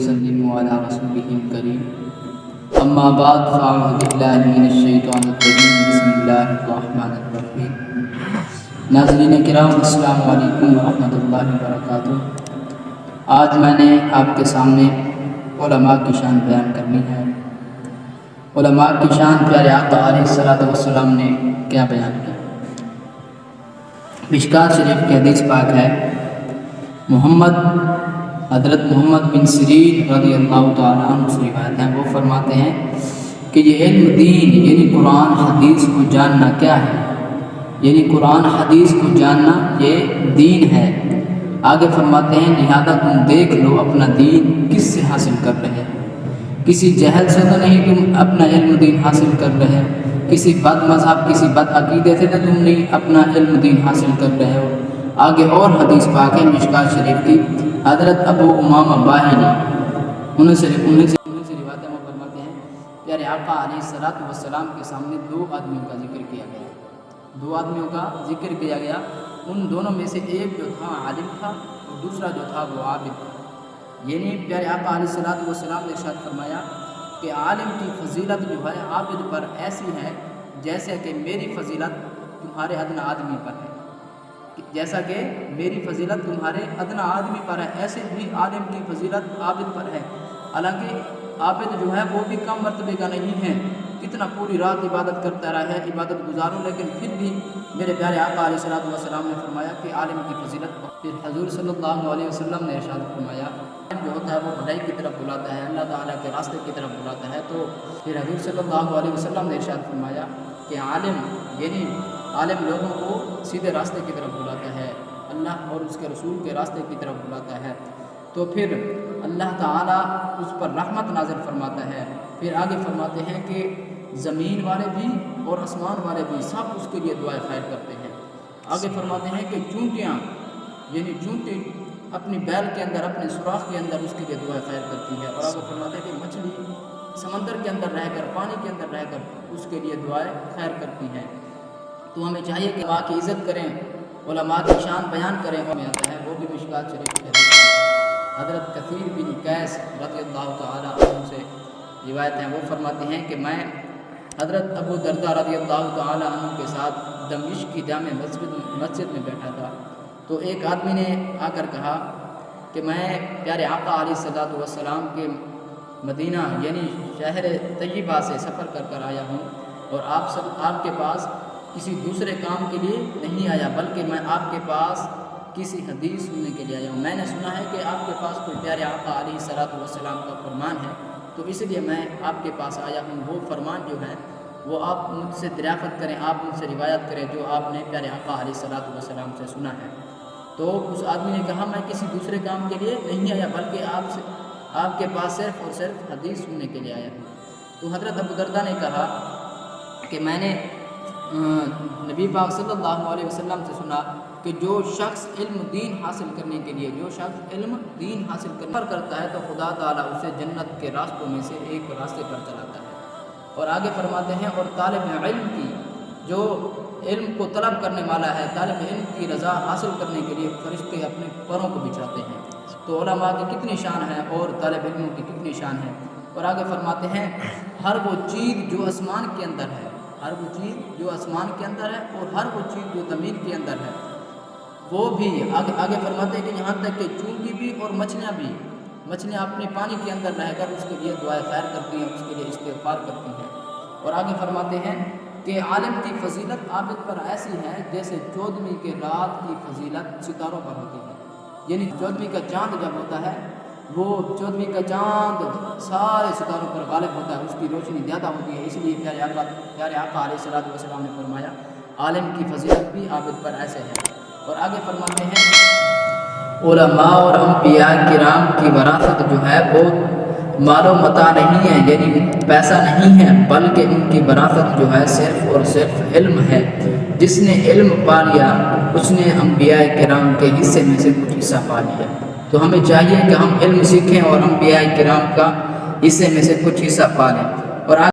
وسلم على رسوله الكريم اما بعد فاعوذ باللہ من الشیطان الرجیم بسم اللہ الرحمن الرحیم۔ ناظرین کرام السلام علیکم ورحمۃ اللہ وبرکاتہ۔ آج میں نے آپ کے سامنے علماء کی شان بیان کرنی ہے۔ علماء کی شان پیارے آقا علیہ الصلوۃ والسلام نے کیا بیان کی؟ مشکوٰۃ شریف کی حدیث پاک ہے، حضرت محمد بن سیرین رضی اللہ تعالیٰ عنہ سے روایت ہے، وہ فرماتے ہیں کہ یہ علم دین یعنی قرآن حدیث کو جاننا کیا ہے، یعنی قرآن حدیث کو جاننا یہ دین ہے۔ آگے فرماتے ہیں لہذا تم دیکھ لو اپنا دین کس سے حاصل کر رہے، کسی جہل سے تو نہیں تم اپنا علم دین حاصل کر رہے، کسی بد مذہب کسی بد عقیدے سے تو تم نہیں اپنا علم دین حاصل کر رہے ہو۔ آگے اور حدیث پاک ہے مشکوٰۃ شریف کی، حضرت ابو امامہ باہلی انہیں سے روایت میں فرماتے ہیں پیارے آقا علیہ الصلوۃ والسلام کے سامنے دو آدمیوں کا ذکر کیا گیا، ان دونوں میں سے ایک جو تھا عالم تھا اور دوسرا جو تھا وہ عابد تھا۔ یعنی پیارے آقا علیہ الصلوۃ والسلام نے ارشاد فرمایا کہ عالم کی فضیلت جو ہے عابد پر ایسی ہے جیسے کہ میری فضیلت تمہارے ادنی آدمی پر ہے، جیسا کہ میری فضیلت تمہارے ادنی آدمی پر ہے ایسے بھی عالم کی فضیلت عابد پر ہے۔ حالانکہ عابد جو ہے وہ بھی کم مرتبے کا نہیں ہے، کتنا پوری رات عبادت کرتا رہا ہے، عبادت گزاروں، لیکن پھر بھی میرے پیارے آقا علیہ الصلوۃ والسلام نے فرمایا کہ عالم کی فضیلت پھر حضور صلی اللہ علیہ وسلم نے ارشاد فرمایا جو ہوتا ہے وہ بھلائی کی طرف بلاتا ہے، اللہ تعالیٰ کے راستے کی طرف بلاتا ہے۔ تو پھر حضور صلی اللہ علیہ وسلم نے ارشاد فرمایا کہ عالم یعنی عالم لوگوں کو سیدھے راستے کی طرف بلاتا ہے، اللہ اور اس کے رسول کے راستے کی طرف بلاتا ہے، تو پھر اللہ تعالیٰ اس پر رحمت نازل فرماتا ہے۔ پھر آگے فرماتے ہیں کہ زمین والے بھی اور آسمان والے بھی سب اس کے لیے دعائے خیر کرتے ہیں۔ آگے فرماتے ہیں کہ چونٹیاں یعنی چونٹی اپنی بیل کے اندر اپنے سوراخ کے اندر اس کے لیے دعائے خیر کرتی ہے، اور آگے فرماتے ہیں کہ مچھلی سمندر کے اندر رہ کر پانی کے اندر رہ کر اس کے لیے دعائے خیر کرتی ہیں۔ تو ہمیں چاہیے کہ علماء کی عزت کریں، علماء کی شان بیان کریں۔ ہمیں آتا ہے وہ بھی مشکوٰۃ شریف کی حدیث ہے، حضرت کثیر بن قیس رضی اللہ تعالیٰ عنہ سے روایت ہیں، وہ فرماتے ہیں کہ میں حضرت ابو درداء رضی اللہ تعالیٰ عنہ کے ساتھ دمشق کی جامع مسجد میں بیٹھا تھا، تو ایک آدمی نے آ کر کہا کہ میں پیارے آقا علیہ الصلوۃ والسلام کے مدینہ یعنی شہر طیبہ سے سفر کر آیا ہوں، اور آپ کے پاس کسی دوسرے کام کے لیے نہیں آیا، بلکہ میں آپ کے پاس کسی حدیث سننے کے لیے آیا ہوں۔ میں نے سنا ہے کہ آپ کے پاس کوئی پیارے آقا علیہ الصلوۃ والسلام کا فرمان ہے، تو اس لیے میں آپ کے پاس آیا ہوں۔ وہ فرمان جو ہے وہ آپ مجھ سے دریافت کریں، آپ مجھ سے روایت کریں جو آپ نے پیارے آقا علیہ الصلوۃ والسلام سے سنا ہے۔ تو اس آدمی نے کہا میں کسی دوسرے کام کے لیے نہیں آیا، بلکہ آپ کے پاس صرف اور صرف حدیث سننے کے لیے آیا ہوں۔ تو حضرت ابو درداء نے کہا کہ میں نے نبی پاک صلی اللہ علیہ وسلم سے سنا کہ جو شخص علم دین حاصل کرنے کے لیے کرتا ہے تو خدا تعالیٰ اسے جنت کے راستوں میں سے ایک راستے پر چلاتا ہے۔ اور آگے فرماتے ہیں اور طالب علم کی جو علم کو طلب کرنے والا ہے، طالب علم کی رضا حاصل کرنے کے لیے فرشتے اپنے پروں کو بچھاتے ہیں۔ تو علماء کی کتنی شان ہے اور طالب علموں کی کتنی شان ہے۔ اور آگے فرماتے ہیں ہر وہ چیز جو آسمان کے اندر ہے، اور ہر وہ چیز جو زمین کے اندر ہے، وہ بھی آگے فرماتے ہیں کہ یہاں تک کہ چونٹی بھی اور مچھلیاں اپنے پانی کے اندر رہ کر اس کے لیے دعائے خیر کرتی ہیں، اس کے لیے استغفار کرتی ہیں۔ اور آگے فرماتے ہیں کہ عالم کی فضیلت عابد پر ایسی ہے جیسے 14ویں کے رات کی فضیلت ستاروں پر ہوتی ہے۔ یعنی 14ویں کا چاند جب ہوتا ہے، وہ 14ویں کا چاند سارے ستاروں پر غالب ہوتا ہے، اس کی روشنی زیادہ ہوتی ہے، اس لیے پیارے آقا علیہ الصلوۃ والسلام نے فرمایا عالم کی فضیلت بھی عابد پر ایسے ہے۔ اور آگے فرماتے ہیں علماء اور انبیاء کرام کی وراثت جو ہے وہ مال و متاع نہیں ہے، یعنی پیسہ نہیں ہے، بلکہ ان کی وراثت جو ہے صرف اور صرف علم ہے۔ جس نے علم پا لیا اس نے انبیاء کرام کے حصے میں سے کچھ حصہ پا لیا۔ تو ہمیں چاہیے کہ ہم علم سیکھیں اور انبیاء کرام کا حصے میں سے کچھ حصہ پا لیں۔ اور